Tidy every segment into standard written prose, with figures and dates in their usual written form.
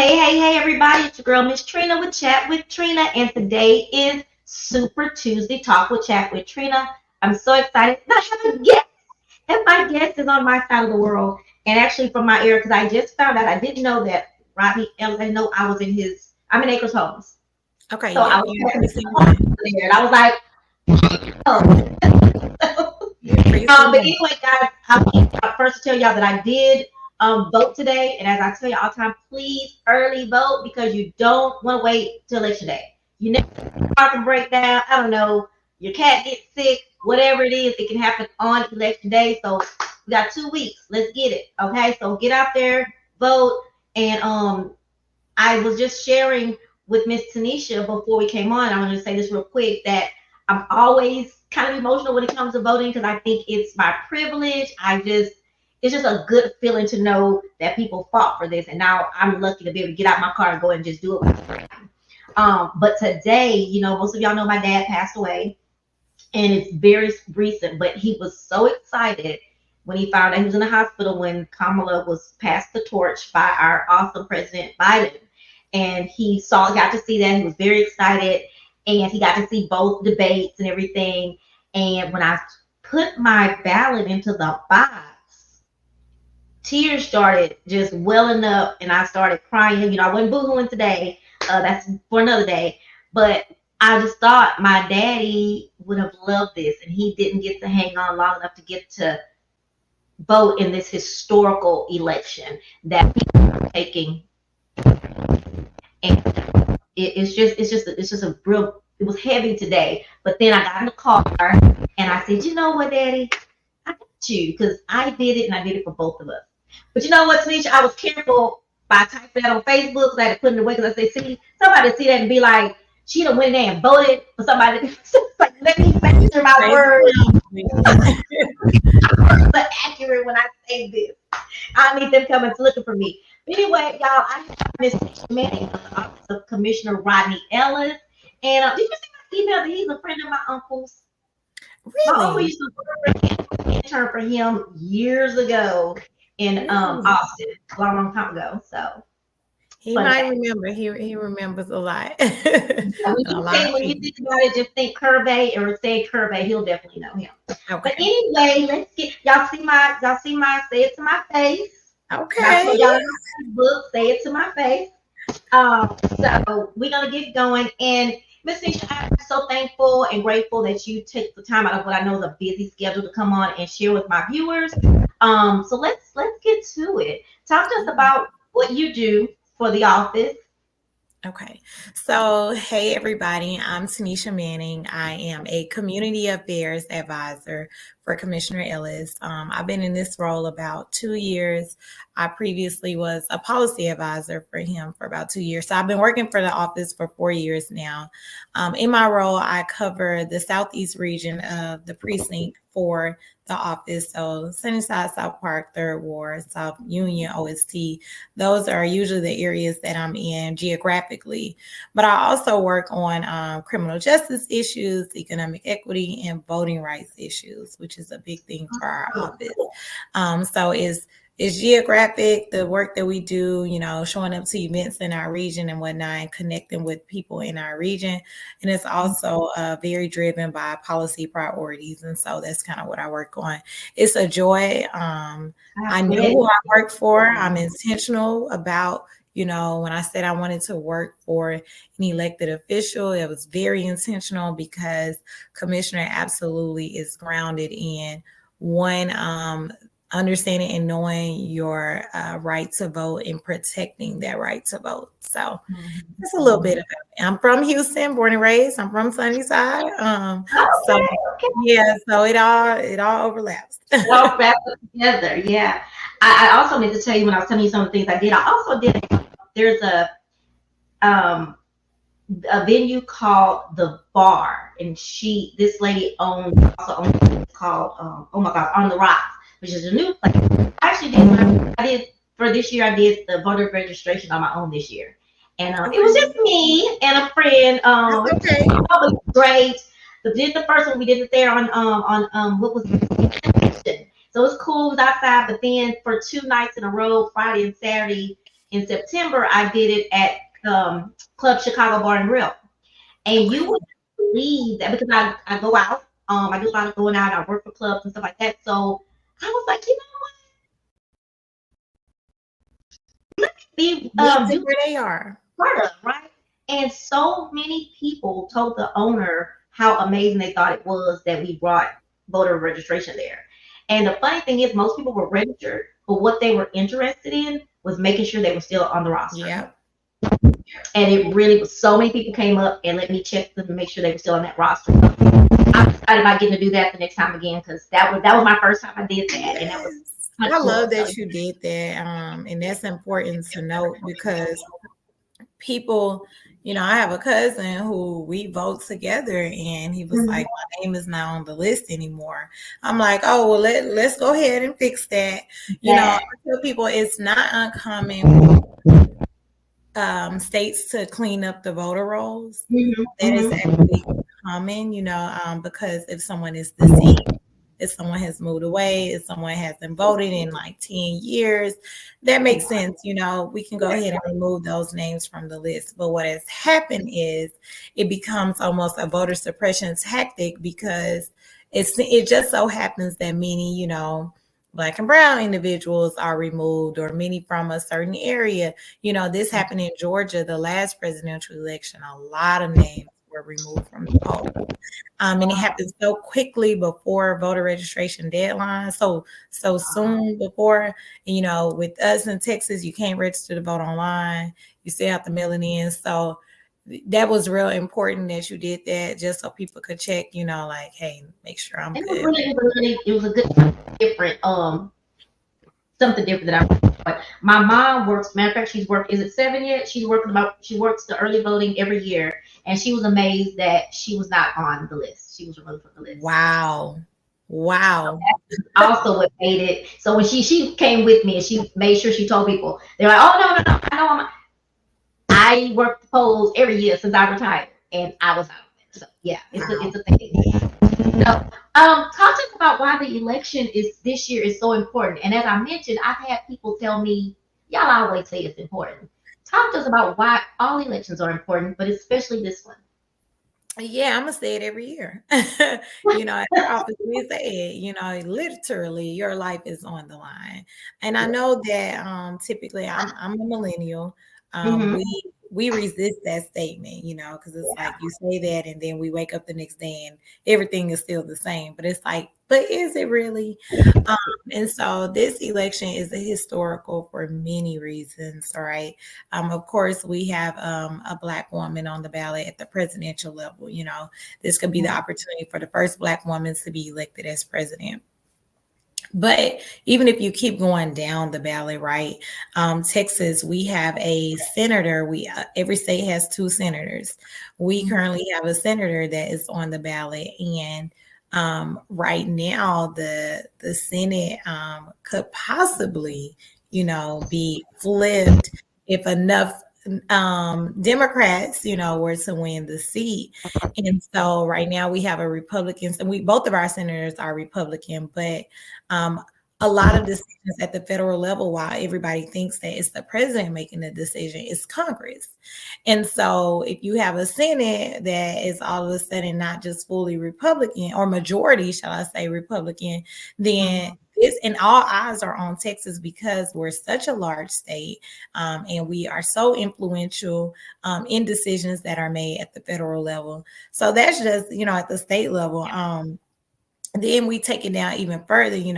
Hey, everybody. It's your girl, Miss Trina with Chat with Trina. And today is Super Tuesday Talk with Chat with Trina. I'm so excited. I have a guest. And my guest is on my side of the world and actually from my area because I just found out I didn't know that Rodney Ellis, I know I was in his, I'm in Acres Homes. Okay, So I yep, was you're talking pretty to home soon. there and I was like, oh. You're pretty But soon. anyway, guys, I want first to tell y'all that I did vote today, and as I tell you all the time, please early vote because you don't want to wait till election day. You never car can break down. I don't know. Your cat gets sick, whatever it is, it can happen on election day. So we got 2 weeks. Let's get it. Okay, so get out there, vote, and I was just sharing with Miss Tanisha before we came on. I'm going to say this real quick that I'm always kind of emotional when it comes to voting because I think it's my privilege. It's just a good feeling to know that people fought for this, and now I'm lucky to be able to get out my car and go and just do it. But today, most of y'all know my dad passed away, and it's very recent. But he was so excited when he found out he was in the hospital when Kamala was passed the torch by our awesome President Biden, and got to see that. He was very excited, and he got to see both debates and everything. And when I put my ballot into the box, tears started just welling up, and I started crying. I wasn't boohooing today. That's for another day. But I just thought my daddy would have loved this, and he didn't get to hang on long enough to get to vote in this historical election that people are taking. And it's just a real. It was heavy today, but then I got in the car and I said, you know what, Daddy, I got you because I did it and I did it for both of us. But you know what, Tanisha, I was careful by typing that on Facebook because I had to put it away because I said, see, somebody see that and be like, she done went in there and voted for somebody. Like, let me make sure my Praise words the are accurate when I say this. I need them coming looking for me. But anyway, y'all, I have Miss Tanisha Manning from the Office of Commissioner Rodney Ellis. And did you see my email that he's a friend of my uncle's? My uncle Really? used to work for him, intern for him years ago in Really? Austin, a long time ago. So He fun might fact. remember. He remembers a lot. Yeah, A lot of when you people. think about it, just think Curvey or say Curvey, he'll definitely know him. But Okay. anyway, let's get y'all see my say it to my face. And I Okay. told y'all in my book, say it to my face. So we're gonna get going. And Miss Nisha, I'm so thankful and grateful that you took the time out of what I know is a busy schedule to come on and share with my viewers. So let's get to it. Talk to us about what you do for the office. Okay. So, hey, everybody. I'm Tanisha Manning. I am a community affairs advisor for Commissioner Ellis. I've been in this role about 2 years. I previously was a policy advisor for him for about 2 years. So, I've been working for the office for 4 years now. In my role, I cover the southeast region of the precinct for the office. So, Sunnyside, South Park, Third Ward, South Union, OST. Those are usually the areas that I'm in geographically. But I also work on criminal justice issues, economic equity, and voting rights issues, which is a big thing for our office. So it's geographic, the work that we do, showing up to events in our region and whatnot, and connecting with people in our region. And it's also very driven by policy priorities. And so that's kind of what I work on. It's a joy. I I know bet. who I work for. I'm intentional about, when I said I wanted to work for an elected official, it was very intentional because Commissioner absolutely is grounded in one, understanding and knowing your right to vote and protecting that right to vote. So that's a little bit Mhm. about it. I'm from Houston, born and raised. I'm from Sunnyside. So Okay, okay. yeah, so it all overlaps. Well, wrap it together. Yeah. I also need to tell you when I was telling you some of the things I did. I also did. There's um a venue called the Bar, and this lady owns called oh my God, On the Rocks, which is a new place. I did for this year. I did the voter registration on my own this year, and it was just Okay, me and a friend. that's It okay. was great. We did the first one. We did it there on what was it? So it was cool. It was outside, but then for 2 nights in a row, Friday and Saturday, in September, I did it at Club Chicago Bar and Grill. And you Okay. would believe that because I go out, I do a lot of going out, I work for clubs and stuff like that. So I was like, be Meet them do where they are. part of, right? And so many people told the owner how amazing they thought it was that we brought voter registration there. And the funny thing is, most people were registered, but what they were interested in was making sure they were still on the roster. Yep. And it really was so many people came up and let me check them to make sure they were still on that roster. I'm excited about getting to do that the next time again because that was my first time I did that, and that was Yes. much I fun. love So that you did that. And that's important to note because people, I have a cousin who we vote together and he was mhm, like, my name is not on the list anymore. I'm like, oh, well, let's go ahead and fix that. I that tell people it's not uncommon states to clean up the voter rolls. mhm, That is mhm. actually common, because if someone is deceased, if someone has moved away, if someone hasn't voted in like 10 years, that makes sense. We can go ahead and remove those names from the list. But what has happened is it becomes almost a voter suppression tactic because it just so happens that many, Black and brown individuals are removed or many from a certain area. This happened in Georgia, the last presidential election. A lot of names were removed from the poll. And it happened so quickly before voter registration deadline. So soon before, with us in Texas, you can't register to vote online. You still have to mail it in. So that was real important that you did that just so people could check, like, hey, make sure I'm It was good. really, it was really, it was a good different something different that I. But my mom works. Matter of fact, she's worked. Is it 7 yet? She works the early voting every year, and she was amazed that she was not on the list. She was removed from the list. Wow. Wow. Also, what made it so when she came with me and she made sure she told people they're like, oh no no no, I know I worked the polls every year since I retired, and I was out of it. So yeah, Wow. it's a thing. So, talk to us about why the election is this year is so important. And as I mentioned, I've had people tell me, y'all always say it's important. Talk to us about why all elections are important, but especially this one. Yeah, I'm gonna say it every year. At our office, we say it, literally your life is on the line. And I know that typically I'm a millennial. Mm-hmm. We resist that statement, because it's like you say that and then we wake up the next day and everything is still the same. But it's like, but is it really? Um, and so this election is a historical for many reasons, all right? Of course, we have a Black woman on the ballot at the presidential level. This could be the opportunity for the first Black woman to be elected as president. But even if you keep going down the ballot, right? Texas, we have a senator. We every state has two senators. We currently have a senator that is on the ballot, and right now the Senate could possibly, be flipped if enough Democrats, were to win the seat. And so right now we have a Republican, and we both of our senators are Republican, but um, a lot of decisions at the federal level, while everybody thinks that it's the president making the decision, it's Congress. And so if you have a Senate that is all of a sudden not just fully Republican or majority, shall I say, Republican, then this and all eyes are on Texas because we're such a large state, and we are so influential in decisions that are made at the federal level. So that's just, at the state level. Then we take it down even further, and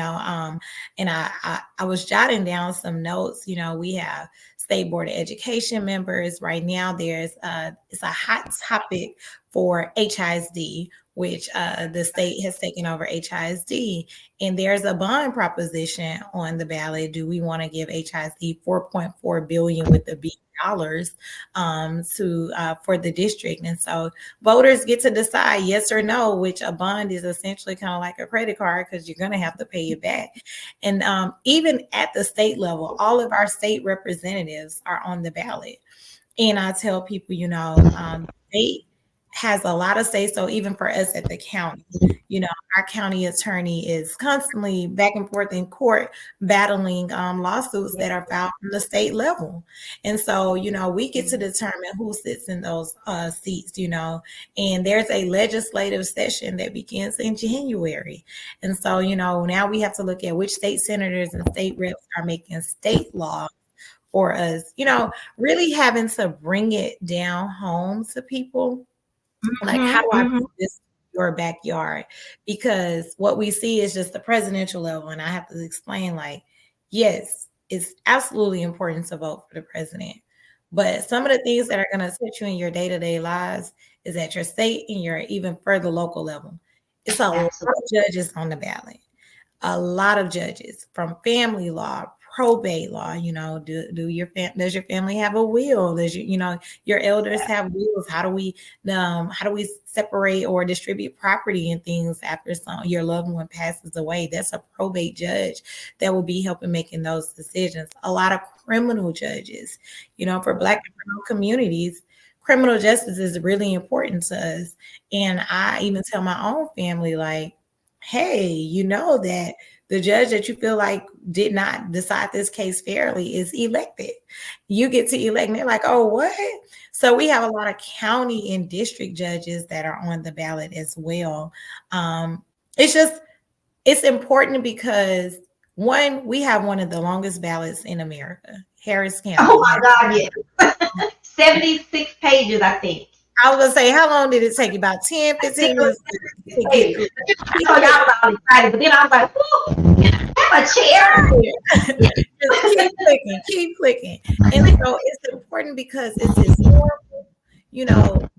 I was jotting down some notes. We have state board of education members right now. It's a hot topic for HISD, which the state has taken over HISD, and there's a bond proposition on the ballot. Do we want to give HISD 4.4 billion with the B dollars to for the district? And so voters get to decide yes or no, which a bond is essentially kind of like a credit card because you're going to have to pay it back. And even at the state level, all of our state representatives are on the ballot. And I tell people, state has a lot of say so even for us at the county. You know, our county attorney is constantly back and forth in court battling lawsuits that are filed from the state level. And so, you know, we get to determine who sits in those seats, you know, and there's a legislative session that begins in January. And so, you know, now we have to look at which state senators and state reps are making state law for us, you know, really having to bring it down home to people like, how do I Mm-hmm. bring this to your backyard? Because what we see is just the presidential level, and I have to explain, like, yes, it's absolutely important to vote for the president, but some of the things that are going to touch you in your day-to-day lives is at your state and your even further local level. It's a lot Absolutely. of judges on the ballot, a lot of judges from family law, probate law. You know, does your family have a will? Does you know your elders have wills? How do we separate or distribute property and things after your loved one passes away? That's a probate judge that will be helping making those decisions. A lot of criminal judges, you know, for Black and brown communities. Criminal justice is really important to us. And I even tell my own family, like, hey, you know that the judge that you feel like did not decide this case fairly is elected. You get to elect, and they're like, oh, what? So we have a lot of county and district judges that are on the ballot as well. It's just, it's important because one, we have one of the longest ballots in America. Harris Oh County my has. God, yes. 76 pages, I think. I was gonna say, how long did it take you? About 10, I think 15 it was minutes to 76 get pages. through? I know y'all was all excited, but then I was like, "Ooh, have a chair." Just keep clicking. And so it's important because it's historical. You know,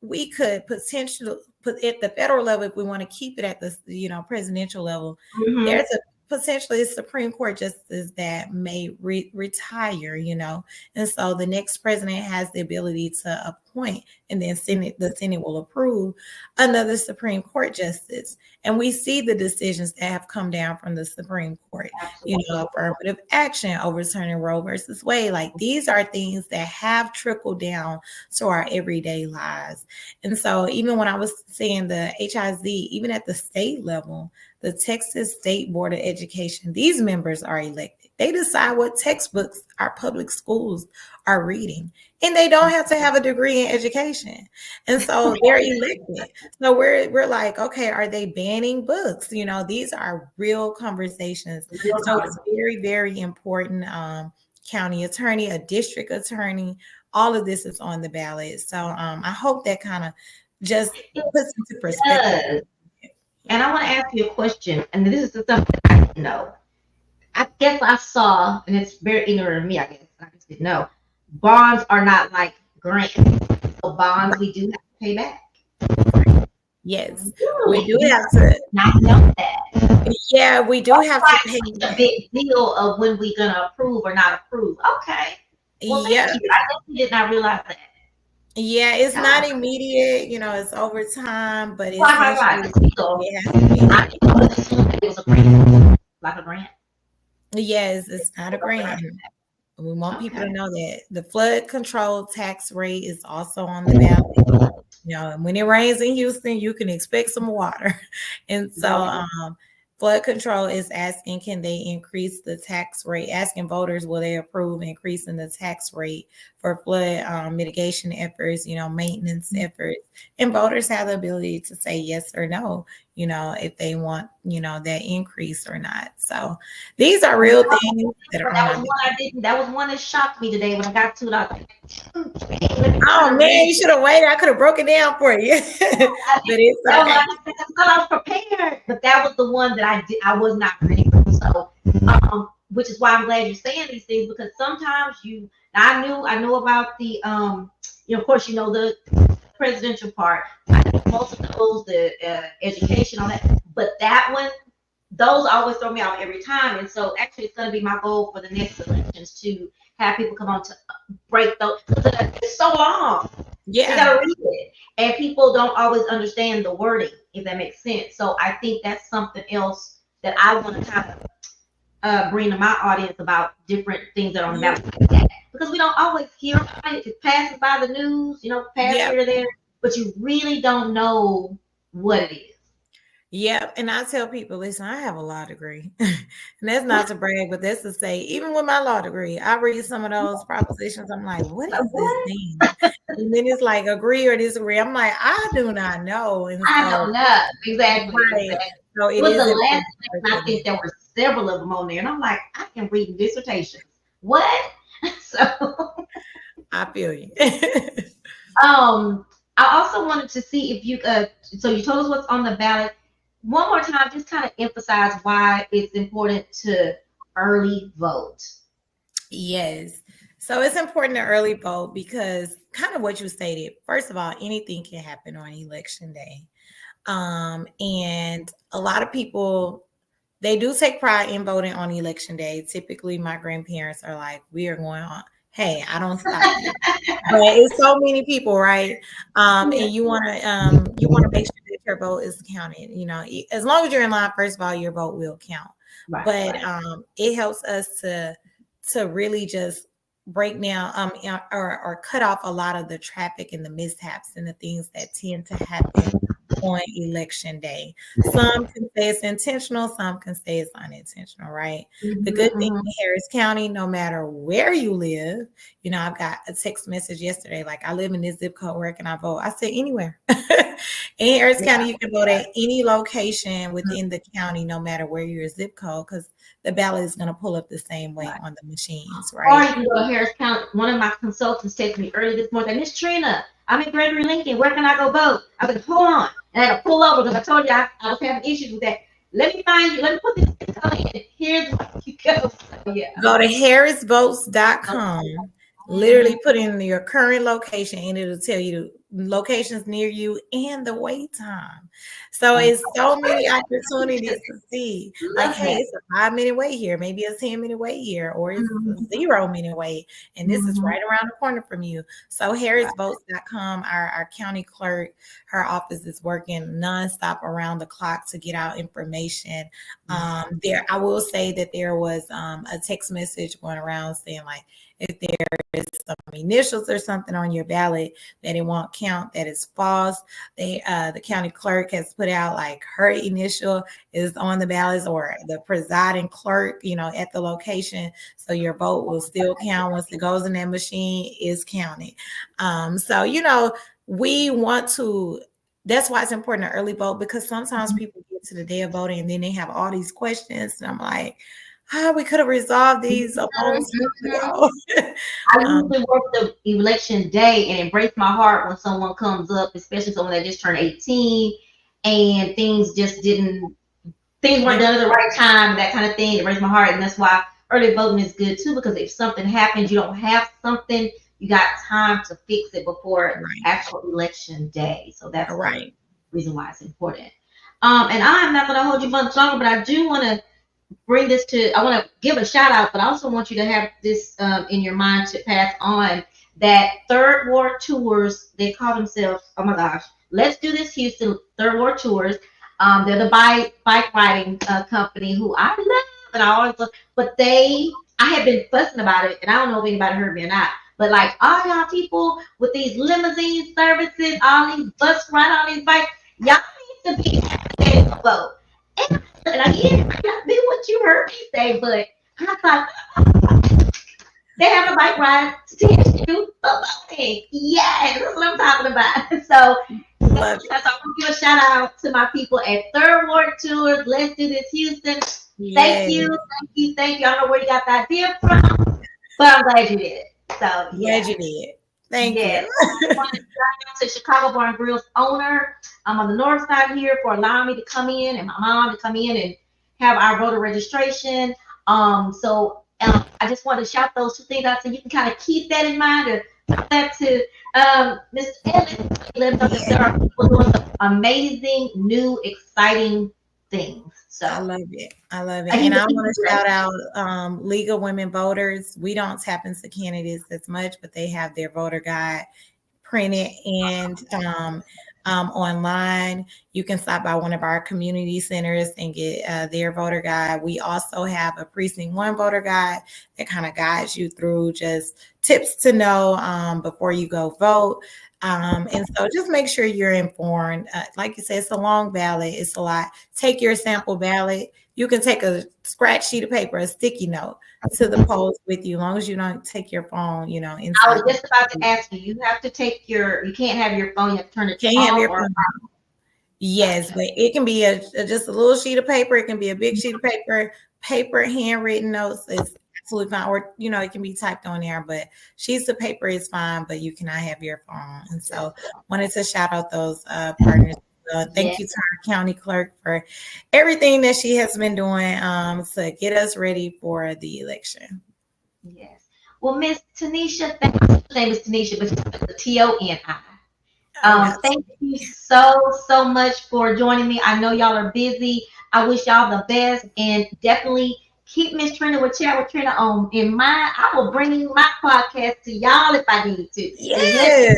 we could potentially put at the federal level if we want to keep it at the presidential level. Mm-hmm. There's a potentially a Supreme Court justice that may retire, you know, and so the next president has the ability to appoint, and then the Senate will approve another Supreme Court justice. And we see the decisions that have come down from the Supreme Court, you know, Absolutely. affirmative action, overturning Roe versus Wade. Like, these are things that have trickled down to our everyday lives. And so even when I was saying the HIZ, even at the state level, the Texas State Board of Education, these members are elected. They decide what textbooks our public schools are reading, and they don't have to have a degree in education. And so they're elected. So we're like, okay, are they banning books? You know, these are real conversations. Real So it's conversation. very, very important. County attorney, a district attorney, all of this is on the ballot. So I hope that kind of just It puts into perspective. does. Yeah. And I want to ask you a question, and this is something I didn't know. I guess I saw, and it's very ignorant of me, I guess. I just didn't know. Bonds are not like grants. So bonds we do have to pay back. Yes, we Really? do You have to. not know that. Yeah, we do have to Like pay a that. big deal of when we gonna approve or not approve. Okay. Well, thank Yeah, you. I definitely did not realize that. yeah, it's not God. immediate. You know, it's over time, but Right. essentially Still, it has to be I paid. would assume it was a grant, like a grant. Yes, it's not a grant. We want people to Okay. know that the flood control tax rate is also on the ballot. You know, and when it rains in Houston, you can expect some water. And so, Yep. flood control is asking, can they increase the tax rate? Asking voters, will they approve increasing the tax rate for flood mitigation efforts, you know, maintenance efforts? And voters have the ability to say yes or no, you know, if they want, you know, that increase or not. So these are real things that are on That our was ballot. one I didn't. That was one that shocked me today when I got to it. I was like, let me try Oh to man, read you it. should have waited. I could have broken down for you. But it's That was okay. like I thought I was prepared, but that was the one that I did. I was not ready for. So, which is why I'm glad you're saying these things because sometimes you. I knew about the of course, you know the presidential part. I know most of those, the education on that, but that one, those always throw me off every time. And so, actually, it's going to be my goal for the next elections to have people come on to break those. It's so long. You Yeah. gotta read it. And people don't always understand the wording, if that makes sense. So I think that's something else that I want to kind of bring to my audience about different things that are on the Yeah. ballot like that. Because we don't always hear about it. It passes by the news, pass Yeah. here or there. but you really don't know what it is. Yep, and I tell people, listen, I have a law degree, and that's not to brag, but that's to say, even with my law degree, I read some of those propositions. I'm like, what is this What? thing? And then it's like agree or disagree. I'm like, I do not know, and I so don't know. Exactly. right, Exactly. so It it was the is last important to break and I that think down. there were several of them on there. And I'm like, I can read dissertations. What? So I feel you. um I also wanted to see if you so you told us what's on the ballot. One more time, just kind of emphasize why it's important to early vote. Yes. So it's important to early vote because kind of what you stated. First of all, anything can happen on election day. And a lot of people they do take pride in voting on election day. Typically, my grandparents are like, "We are going on. Hey, I don't stop you." But it's so many people, right? Yeah. And you want to make sure that your vote is counted. You know, as long as you're in line, first of all, your vote will count. Right, But right. it helps us to really just break down or cut off a lot of the traffic and the mishaps and the things that tend to happen on election day. Some can say it's intentional, some can say it's unintentional, right? The Hmm, good thing hmm. in Harris County, no matter where you live, you know, I've got a text message yesterday, like I live in this zip code, where can I vote? I said anywhere. In Harris Yeah. County, you can vote at any location within the county, no matter where your zip code, because the ballot is going to pull up the same way Right. on the machines, Or right? you can go to Harris County. One of my consultants texted me early this morning, Miss Trina, I'm in Gregory Lincoln. Where can I go vote? I was like, hold on. And I had to pull over because I told you I was having issues with that. Let me find you. Let me put this in. Here's where you go. So, yeah. Go to Okay. harrisvotes.com, Mhm. literally put in your current location, and it'll tell you locations near you and the wait time. So Oh, it's so many opportunities to see. Like, love hey, that. it's a 5 minute wait here, maybe a 10 minute wait here, or it's a Mhm. 0 minute wait, and this is Mhm. right around the corner from you. So harrisvotes.com, our county clerk, her office is working nonstop around the clock to get out information. There, I will say that there was a text message going around saying like, if there is some initials or something on your ballot that it won't count, that is false. The county clerk has put out like her initial is on the ballots or the presiding clerk, you know, at the location, so your vote will still count once it goes in that machine is counted. So you know, we want to that's why it's important to early vote because sometimes Mhm. people get to the day of voting and then they have all these questions. And I'm like, we could have resolved these a Mhm. long Mhm. time ago. I um, usually work the election day, and it breaks my heart when someone comes up, especially someone that just turned 18, and things weren't they, done at the right time, that kind of thing. It breaks my heart, and that's why early voting is good too. Because if something happens, you don't have something, you got time to fix it before right, actual election day. So that's the right. reason why it's important. And I'm not going to hold you much longer, but I do want to bring this to, I want to give a shout out, but I also want you to have this in your mind to pass on that Third Ward Tours, they call themselves, oh my gosh, Let's Do This Houston Third Ward Tours. They're the bike riding company who I love and I always love, but I have been fussing about it, and I don't know if anybody heard me or not, but like all y'all people with these limousine services, all these bus ride, all these bikes, y'all need to be at the vote. And again, might not be what you heard me say, but I thought they have a bike ride to teach you about it. Yes, that's what I'm talking about. So Love it. that's all. I want to give a shout out to my people at Third Ward Tours. Let's do this, Houston. Thank you, Yes, thank you, thank you. I don't know where you got the idea from, but I'm glad you did it. So glad yeah. you did. Thank you. Yes. I want to shout out to Chicago Bar and Grill's owner. I'm on the north side here for allowing me to come in and my mom to come in and have our voter registration. I just want to shout those two things out so you can kind of keep that in mind or tell that to Mr. Ellis. Let him know that Yeah. there are people doing some amazing, new, exciting things. I So love it. I love it. I think And I it's want to great. shout out League of Women Voters. We don't tap into candidates as much, but they have their voter guide printed and online. You can stop by one of our community centers and get their voter guide. We also have a precinct one voter guide that kind of guides you through just tips to know before you go vote. And so just make sure you're informed. Like you said, it's a long ballot. It's a lot. Take your sample ballot. You can take a scratch sheet of paper, a sticky note to the polls with you, as long as you don't take your phone, I was inside the just about to booth. ask you. You have to take you can't have your phone. You have to turn it Can't have off your or phone. Yes, gotcha. but it can be just a little sheet of paper. It can be a big sheet of paper. Paper handwritten notes is absolutely fine, or it can be typed on there. But sheets of paper is fine, but you cannot have your phone. And so, wanted to shout out those partners. Yeah. Thank you to our county clerk for everything that she has been doing to get us ready for the election. Yes. Well, Miss Tanisha, her name is Tanisha, but she's the Toni. Oh, yes. Thank you so much for joining me. I know y'all are busy. I wish y'all the best, and definitely keep Miss Trina with Chat with Trina on in mind. I will bring my podcast to y'all if I need to. Just let me Yes.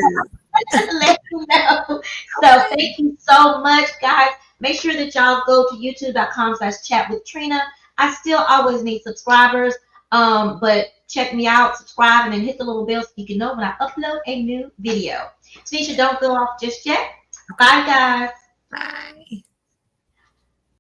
let you know. So Okay. thank you so much, guys. Make sure that y'all go to youtube.com/chat with Trina. I still always need subscribers. But check me out, subscribe, and then hit the little bell so you can know when I upload a new video. Tanisha, don't go off just yet. Bye, guys. Bye.